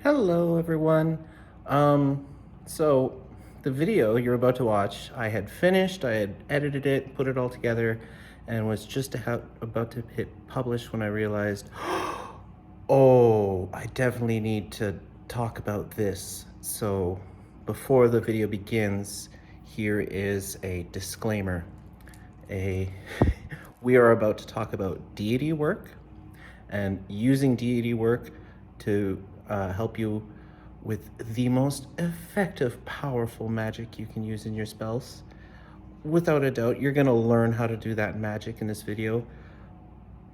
Hello, everyone. Um, so the video you're about to watch, I had finished, I had edited it, put it all together, and was just about to hit publish when I realized, oh, I definitely need to talk about this. So before the video begins, here is a disclaimer. We are about to talk about deity work and using deity work to help you with the most effective, powerful magic you can use in your spells. Without a doubt, you're going to learn how to do that magic in this video,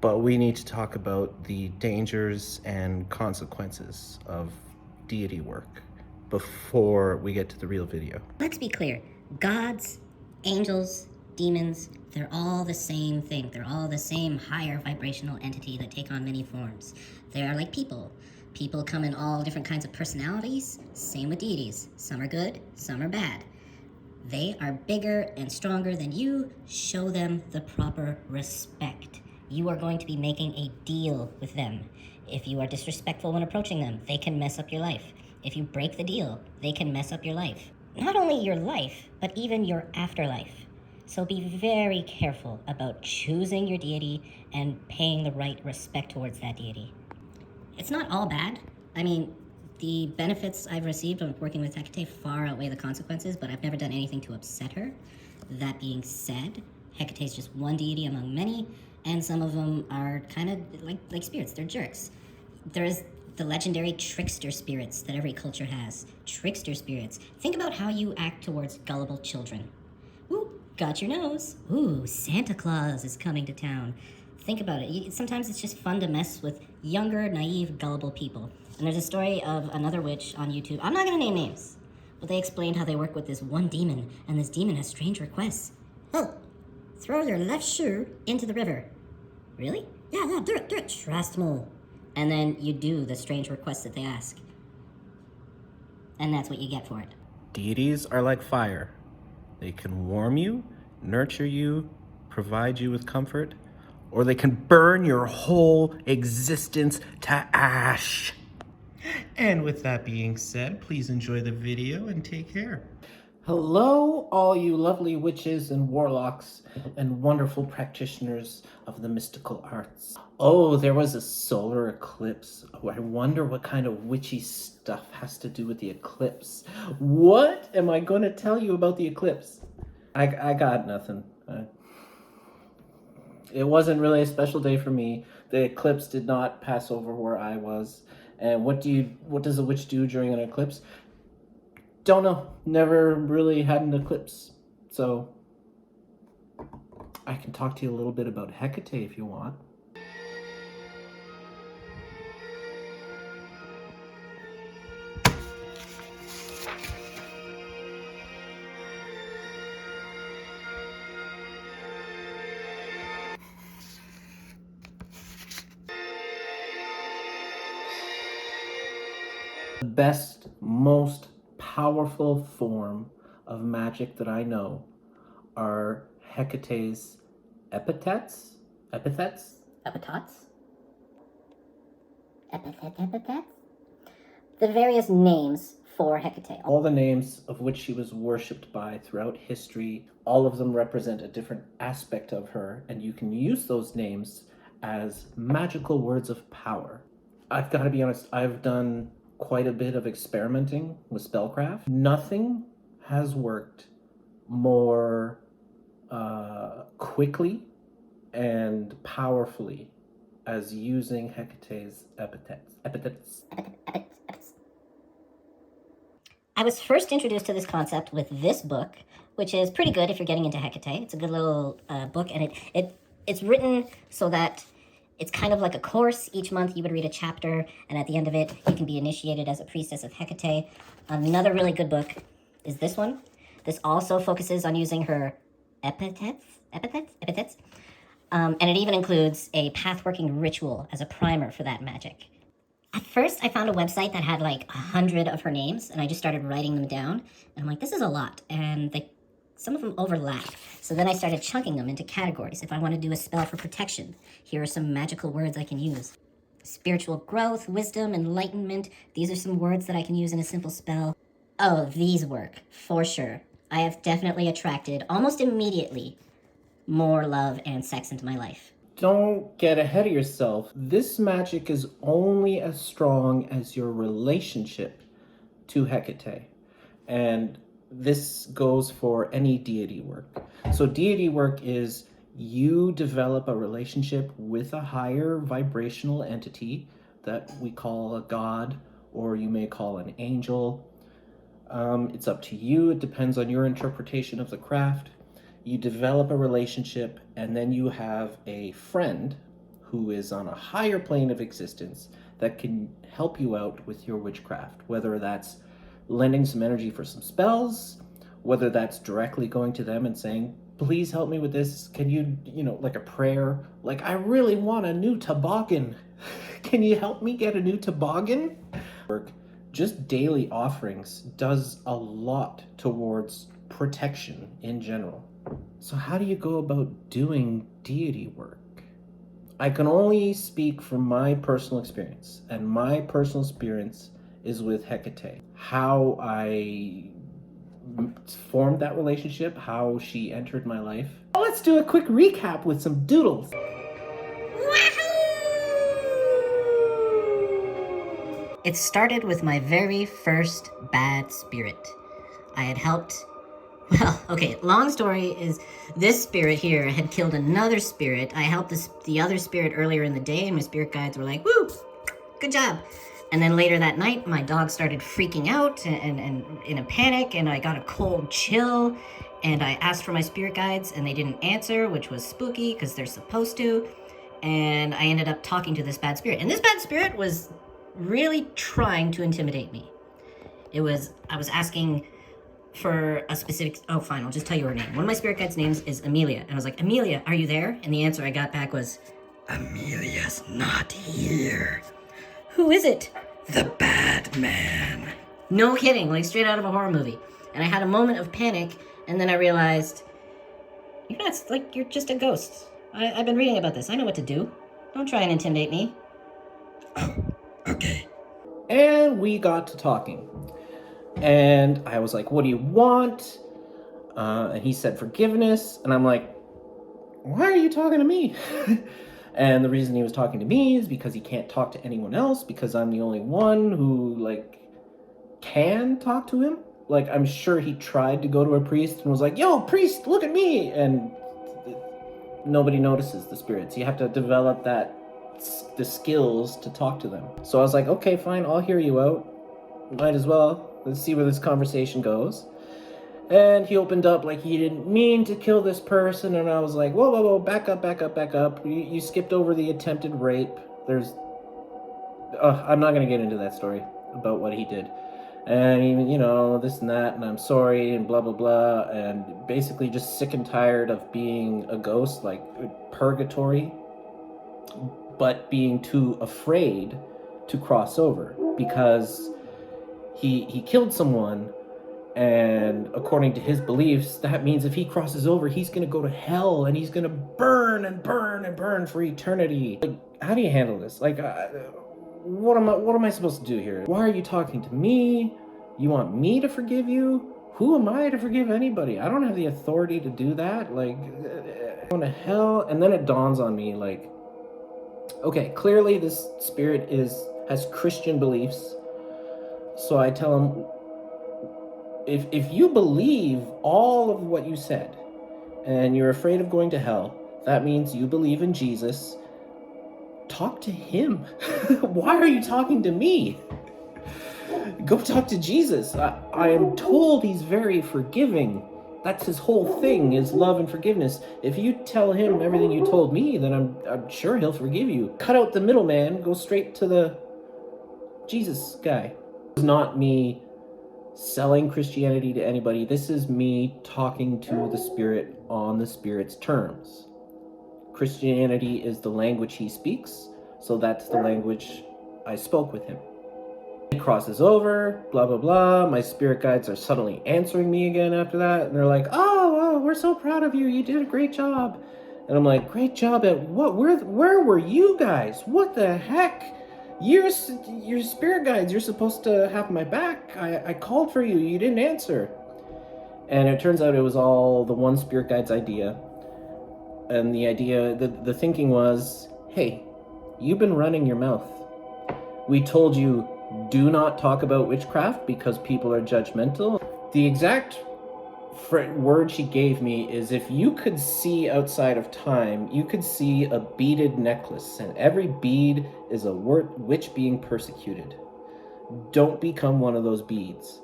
but we need to talk about the dangers and consequences of deity work before we get to the real video. Let's be clear. Gods, angels, demons, they're all the same thing. They're all the same higher vibrational entity that take on many forms. They are like people. People come in all different kinds of personalities. Same with deities. Some are good, some are bad. They are bigger and stronger than you. Show them the proper respect. You are going to be making a deal with them. If you are disrespectful when approaching them, they can mess up your life. If you break the deal, they can mess up your life. Not only your life, but even your afterlife. So be very careful about choosing your deity and paying the right respect towards that deity. It's not all bad. I mean, the benefits I've received on working with Hecate far outweigh the consequences, but I've never done anything to upset her. That being said, Hecate is just one deity among many, and some of them are kind of like spirits. They're jerks. There's the legendary trickster spirits that every culture has. Trickster spirits. Think about how you act towards gullible children. Ooh, got your nose. Ooh, Santa Claus is coming to town. Think about it. Sometimes it's just fun to mess with younger, naive, gullible people. And there's a story of another witch on YouTube. I'm not going to name names, but they explained how they work with this one demon, and this demon has strange requests. Oh, throw your left shoe into the river. Really? Yeah, do it. Trust me. And then you do the strange requests that they ask. And that's what you get for it. Deities are like fire. They can warm you, nurture you, provide you with comfort, or they can burn your whole existence to ash. And with that being said, please enjoy the video and take care. Hello, all you lovely witches and warlocks and wonderful practitioners of the mystical arts. Oh, there was a solar eclipse. Oh, I wonder what kind of witchy stuff has to do with the eclipse. What am I going to tell you about the eclipse? I got nothing. It wasn't really a special day for me. The eclipse did not pass over where I was. And what does a witch do during an eclipse? Don't know. Never really had an eclipse. So I can talk to you a little bit about Hecate if you want. The best, most powerful form of magic that I know are Hecate's epithets? Epithets? The various names for Hecate. All the names of which she was worshipped by throughout history, all of them represent a different aspect of her, and you can use those names as magical words of power. I've got to be honest, I've done quite a bit of experimenting with spellcraft. Nothing has worked more quickly and powerfully as using Hecate's epithets. I was first introduced to this concept with this book, which is pretty good if you're getting into Hecate. It's a good little book, and it's written so that it's kind of like a course. Each month you would read a chapter, and at the end of it, you can be initiated as a priestess of Hecate. Another really good book is this one. This also focuses on using her epithets, and it even includes a path-working ritual as a primer for that magic. At first, I found a website that had like 100 of her names, and I just started writing them down. And I'm like, this is a lot, and some of them overlap. So then I started chunking them into categories. If I want to do a spell for protection, here are some magical words I can use. spiritual growth, wisdom, enlightenment. These are some words that I can use in a simple spell. Oh, these work, for sure. I have definitely attracted, almost immediately, more love and sex into my life. Don't get ahead of yourself. This magic is only as strong as your relationship to Hecate. And this goes for any deity work. So deity work is you develop a relationship with a higher vibrational entity that we call a god, or you may call an angel. It's up to you. It depends on your interpretation of the craft. You develop a relationship, and then you have a friend who is on a higher plane of existence that can help you out with your witchcraft, whether that's lending some energy for some spells, whether that's directly going to them and saying, please help me with this. Can you, like a prayer, like, I really want a new toboggan. Can you help me get a new toboggan? Just daily offerings does a lot towards protection in general. So how do you go about doing deity work? I can only speak from my personal experience, and my personal experience is with Hecate. How I formed that relationship, how she entered my life. Let's do a quick recap with some doodles. It started with my very first bad spirit. I had helped. Well, okay, long story is this spirit here had killed another spirit. I helped the other spirit earlier in the day, and my spirit guides were like, woo, good job. And then later that night, my dog started freaking out and in a panic, and I got a cold chill, and I asked for my spirit guides, and they didn't answer, which was spooky because they're supposed to. And I ended up talking to this bad spirit. And this bad spirit was really trying to intimidate me. I was asking for a specific, oh fine, I'll just tell you her name. One of my spirit guides' names is Amelia. And I was like, Amelia, are you there? And the answer I got back was, Amelia's not here. Who is it? The bad man. No kidding, like straight out of a horror movie. And I had a moment of panic, and then I realized, you're just a ghost. I've been reading about this. I know what to do. Don't try and intimidate me. Oh, okay. And we got to talking. And I was like, what do you want? And he said forgiveness. And I'm like, why are you talking to me? And the reason he was talking to me is because he can't talk to anyone else, because I'm the only one who, can talk to him. I'm sure he tried to go to a priest and was like, yo, priest, look at me. And nobody notices the spirits. You have to develop the skills to talk to them. So I was like, okay, fine, I'll hear you out. Might as well. Let's see where this conversation goes. And he opened up like he didn't mean to kill this person, and I was like, whoa, back up. You skipped over the attempted rape. I'm not gonna get into that story about what he did. And even, this and that, and I'm sorry, and blah, blah, blah, and basically just sick and tired of being a ghost, like purgatory, but being too afraid to cross over, because he killed someone, and according to his beliefs, that means if he crosses over, he's gonna go to hell, and he's gonna burn and burn and burn for eternity. How do you handle this? What am I supposed to do here? Why are you talking to me? You want me to forgive you? Who am I to forgive anybody? I don't have the authority to do that. Going to hell. And then it dawns on me, okay, clearly this spirit has Christian beliefs. So I tell him, if you believe all of what you said, and you're afraid of going to hell, that means you believe in Jesus. Talk to him. Why are you talking to me? Go talk to Jesus. I am told he's very forgiving. That's his whole thing, is love and forgiveness. If you tell him everything you told me, then I'm sure he'll forgive you. Cut out the middleman, go straight to the Jesus guy. It's not me selling Christianity to anybody. This is me talking to the spirit on the spirit's terms. Christianity is the language he speaks, so that's the language I spoke with him. He crosses over, blah, blah, blah. My spirit guides are suddenly answering me again after that, and they're like, oh, we're so proud of you. You did a great job. And I'm like, great job at what? Where were you guys? What the heck? You're spirit guides. You're supposed to have my back. I called for you. You didn't answer. And it turns out it was all the one spirit guide's idea. And the idea, the thinking was, hey, you've been running your mouth. We told you, do not talk about witchcraft because people are judgmental. The exact word she gave me is, if you could see outside of time, you could see a beaded necklace, and every bead is a witch being persecuted. Don't become one of those beads.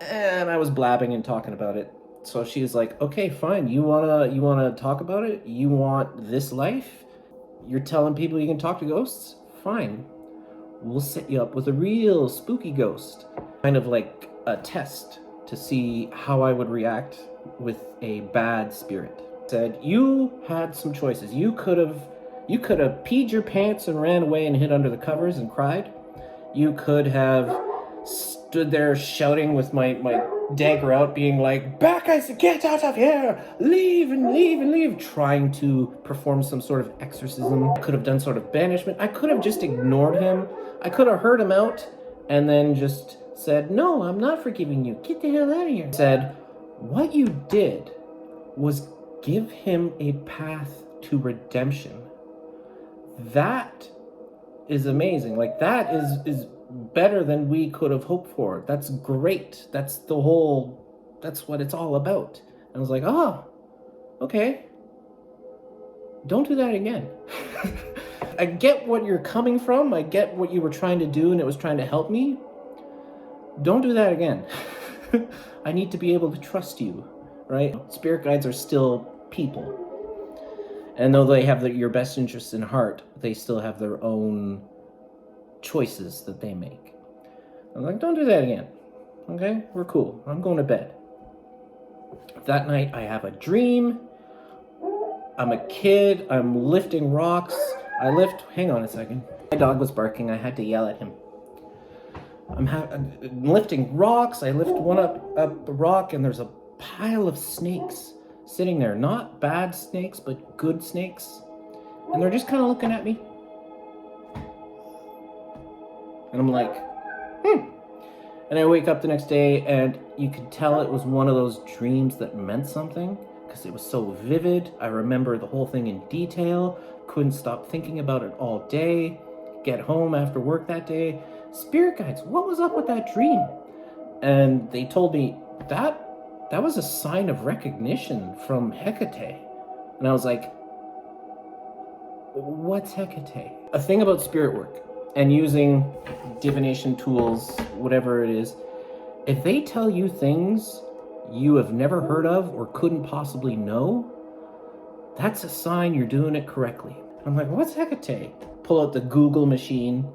And I was blabbing and talking about it. So she was like, okay, fine. You wanna talk about it? You want this life? You're telling people you can talk to ghosts? Fine. We'll set you up with a real spooky ghost. Kind of like a test to see how I would react with a bad spirit. Said, you had some choices. You could have peed your pants and ran away and hid under the covers and cried. You could have stood there shouting with my dagger out, being like, back, I said, get out of here, leave and leave and leave, trying to perform some sort of exorcism. I could have done sort of banishment. I could have just ignored him. I could have heard him out and then just said, no, I'm not forgiving you. Get the hell out of here. Said, what you did was give him a path to redemption. That is amazing. Like, that is better than we could have hoped for. That's great. That's what it's all about. And I was like, oh, okay. Don't do that again. I get what you're coming from. I get what you were trying to do and it was trying to help me. Don't do that again. I need to be able to trust you, right? Spirit guides are still people. And though they have your best interests in heart, they still have their own choices that they make. I'm like, don't do that again. Okay? We're cool. I'm going to bed. That night, I have a dream. I'm a kid. I'm lifting rocks. Hang on a second. My dog was barking. I had to yell at him. I'm lifting rocks. I lift one up the rock, and there's a pile of snakes sitting there. Not bad snakes, but good snakes. And they're just kind of looking at me. And I'm like, And I wake up the next day, and you could tell it was one of those dreams that meant something, because it was so vivid. I remember the whole thing in detail. Couldn't stop thinking about it all day. Get home after work that day. Spirit guides, what was up with that dream? And they told me that was a sign of recognition from Hecate. And I was like, what's Hecate? A thing about spirit work and using divination tools, whatever it is, if they tell you things you have never heard of or couldn't possibly know, that's a sign you're doing it correctly. I'm like, what's Hecate? Pull out the Google machine.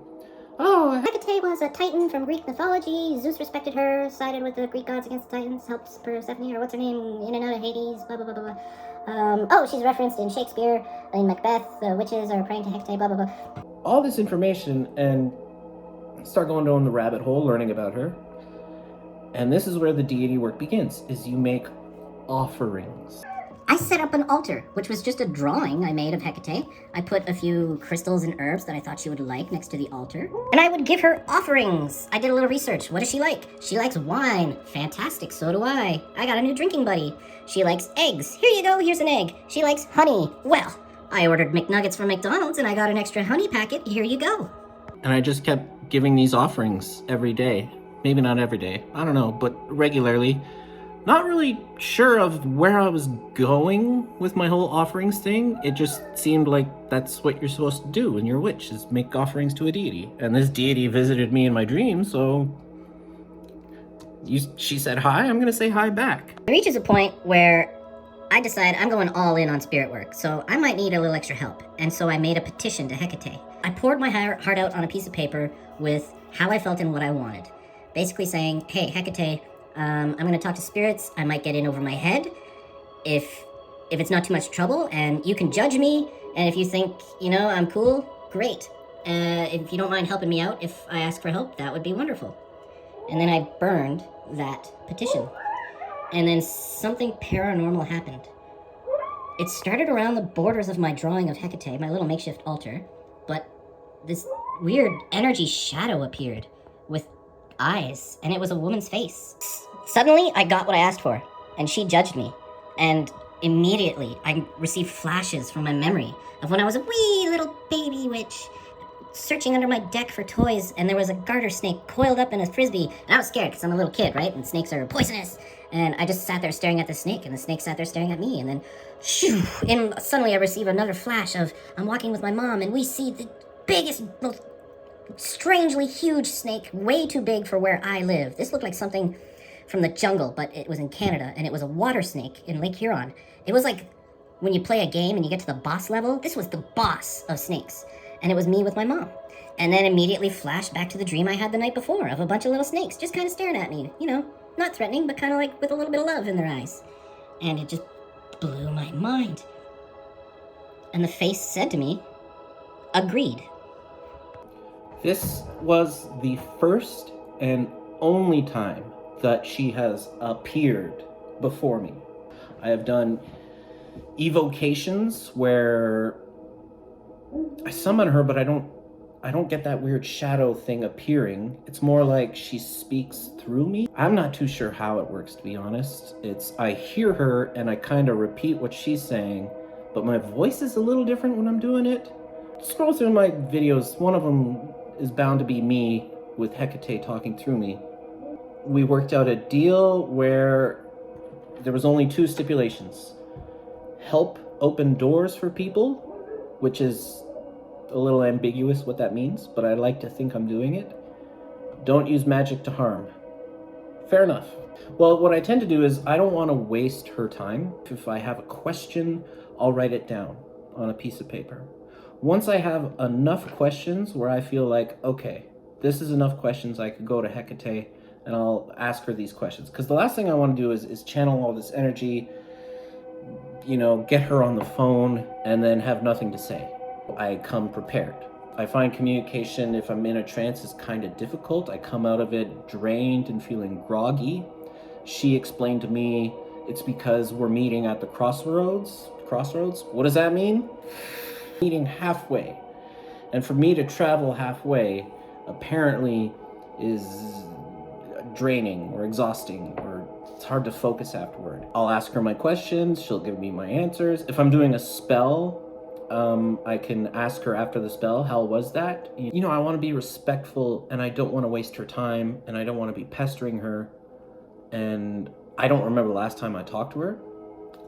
Oh, Hecate was a titan from Greek mythology. Zeus respected her, sided with the Greek gods against the Titans, helps Persephone, or what's her name, in and out of Hades, blah, blah, blah, blah, blah. She's referenced in Shakespeare, in Macbeth, the witches are praying to Hecate, blah, blah, blah. All this information, and start going down the rabbit hole, learning about her. And this is where the deity work begins, is you make offerings. I set up an altar, which was just a drawing I made of Hecate. I put a few crystals and herbs that I thought she would like next to the altar. And I would give her offerings. I did a little research. What does she like? She likes wine. Fantastic, so do I. I got a new drinking buddy. She likes eggs. Here you go, here's an egg. She likes honey. Well, I ordered McNuggets from McDonald's and I got an extra honey packet. Here you go. And I just kept giving these offerings every day. Maybe not every day. I don't know, but regularly. Not really sure of where I was going with my whole offerings thing. It just seemed like that's what you're supposed to do when you're a witch, is make offerings to a deity. And this deity visited me in my dream, so she said hi, I'm gonna say hi back. It reaches a point where I decide I'm going all in on spirit work, so I might need a little extra help. And so I made a petition to Hecate. I poured my heart out on a piece of paper with how I felt and what I wanted. Basically saying, hey, Hecate, I'm going to talk to spirits. I might get in over my head if it's not too much trouble, and you can judge me, and if you think, I'm cool, great. If you don't mind helping me out if I ask for help, that would be wonderful. And then I burned that petition. And then something paranormal happened. It started around the borders of my drawing of Hecate, my little makeshift altar, but this weird energy shadow appeared with eyes, and it was a woman's face. Suddenly, I got what I asked for, and she judged me. And immediately, I received flashes from my memory of when I was a wee little baby witch, searching under my deck for toys, and there was a garter snake coiled up in a frisbee, and I was scared because I'm a little kid, right? And snakes are poisonous. And I just sat there staring at the snake, and the snake sat there staring at me, and then shoo, and suddenly I receive another flash of I'm walking with my mom, and we see the biggest, most strangely huge snake, way too big for where I live. This looked like something from the jungle, but it was in Canada, and it was a water snake in Lake Huron. It was like when you play a game and you get to the boss level, this was the boss of snakes. And it was me with my mom. And then immediately flashed back to the dream I had the night before of a bunch of little snakes just kind of staring at me. You know, not threatening, but kind of like with a little bit of love in their eyes. And it just blew my mind. And the face said to me, agreed. This was the first and only time that she has appeared before me. I have done evocations where I summon her, but I don't get that weird shadow thing appearing. It's more like she speaks through me. I'm not too sure how it works, to be honest. I hear her and I kind of repeat what she's saying, but my voice is a little different when I'm doing it. Scroll through my videos. One of them is bound to be me with Hecate talking through me. We worked out a deal where there was only 2 stipulations. Help open doors for people, which is a little ambiguous what that means, but I like to think I'm doing it. Don't use magic to harm. Fair enough. Well, what I tend to do is I don't want to waste her time. If I have a question, I'll write it down on a piece of paper. Once I have enough questions where I feel like, okay, this is enough questions, I could go to Hecate and I'll ask her these questions. Because the last thing I want to do is channel all this energy, you know, get her on the phone and then have nothing to say. I come prepared. I find communication, if I'm in a trance, is kind of difficult. I come out of it drained and feeling groggy. She explained to me it's because we're meeting at the crossroads. Crossroads? What does that mean? Meeting halfway. And for me to travel halfway, apparently is draining or exhausting, or it's hard to focus afterward. I'll ask her my questions, she'll give me my answers. If I'm doing a spell, I can ask her after the spell, how was that? You know, I want to be respectful and I don't want to waste her time and I don't want to be pestering her. And I don't remember the last time I talked to her.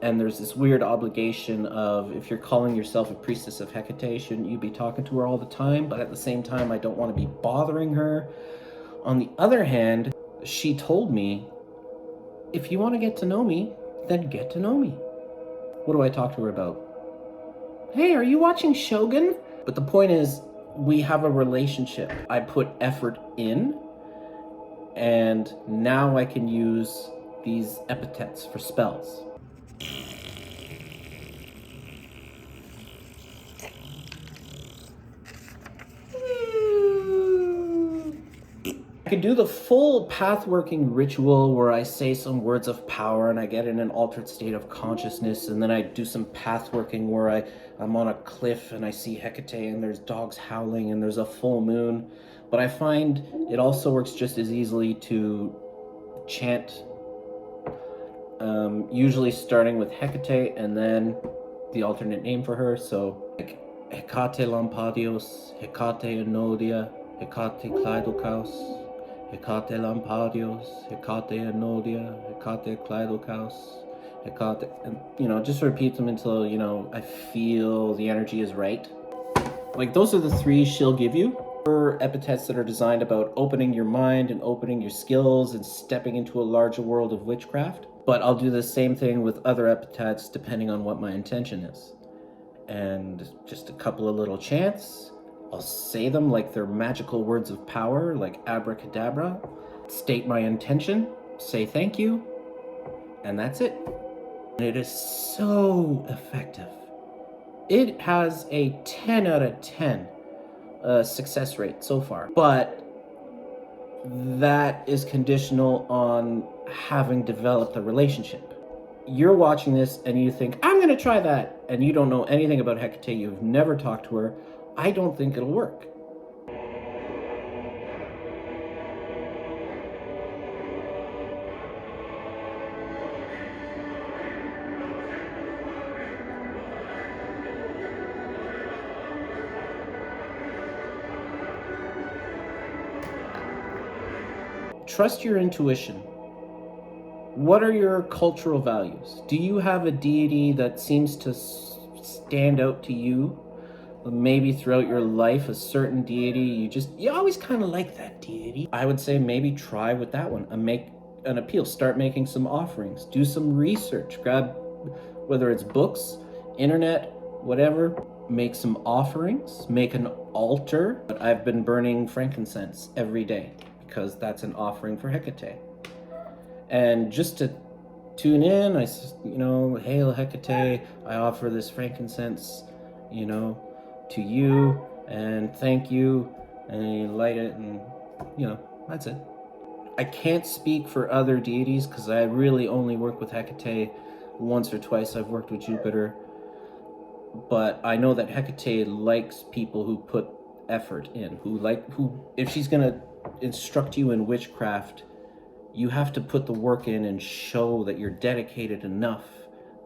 And there's this weird obligation of, if you're calling yourself a priestess of Hecate, shouldn't you be talking to her all the time? But at the same time, I don't want to be bothering her. On the other hand, she told me, if you want to get to know me, then get to know me. What do I talk to her about? Hey, are you watching Shogun? But the point is, we have a relationship. I put effort in, and now I can use these epithets for spells. I could do the full path-working ritual where I say some words of power and I get in an altered state of consciousness, and then I do some path-working where I'm on a cliff and I see Hecate and there's dogs howling and there's a full moon. But I find it also works just as easily to chant, usually starting with Hecate and then the alternate name for her. So like Hecate Lampadios, Hecate Enodia, Hecate Kleidokaus, Hecate Lampadios, Hecate Enodia, Hecate Kleidokaus, Hecate, and you know, just repeat them until, you know, I feel the energy is right. Like, those are the 3 she'll give you. Her epithets that are designed about opening your mind and opening your skills and stepping into a larger world of witchcraft. But I'll do the same thing with other epithets depending on what my intention is. And just a couple of little chants. I'll say them like they're magical words of power, like abracadabra. State my intention, say thank you, and that's it. It is so effective. It has a 10 out of 10 success rate so far, but that is conditional on having developed a relationship. you're watching this and you think, I'm going to try that, and you don't know anything about Hecate, you've never talked to her, I don't think it'll work. Trust your intuition. What are your cultural values? Do you have a deity that seems to stand out to you? Maybe throughout your life, a certain deity, you always kind of like that deity. I would say maybe try with that one and make an appeal. Start making some offerings. Do some research. Grab, whether it's books, internet, whatever, make some offerings, make an altar. But I've been burning frankincense every day because that's an offering for Hecate. And just to tune in, Hail Hecate, I offer this frankincense, to you, and thank you, and you light it, and, that's it. I can't speak for other deities because I really only work with Hecate. Once or twice I've worked with Jupiter. But I know that Hecate likes people who put effort in, if she's gonna instruct you in witchcraft, you have to put the work in and show that you're dedicated enough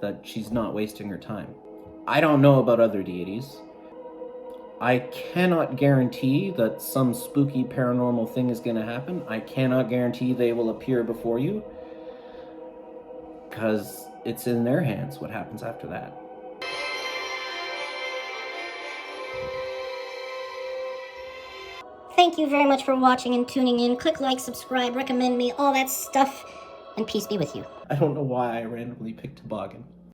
that she's not wasting her time. I don't know about other deities. I cannot guarantee that some spooky paranormal thing is going to happen. I cannot guarantee they will appear before you, because it's in their hands what happens after that. Thank you very much for watching and tuning in. Click like, subscribe, recommend me, all that stuff, and peace be with you. I don't know why I randomly picked toboggan.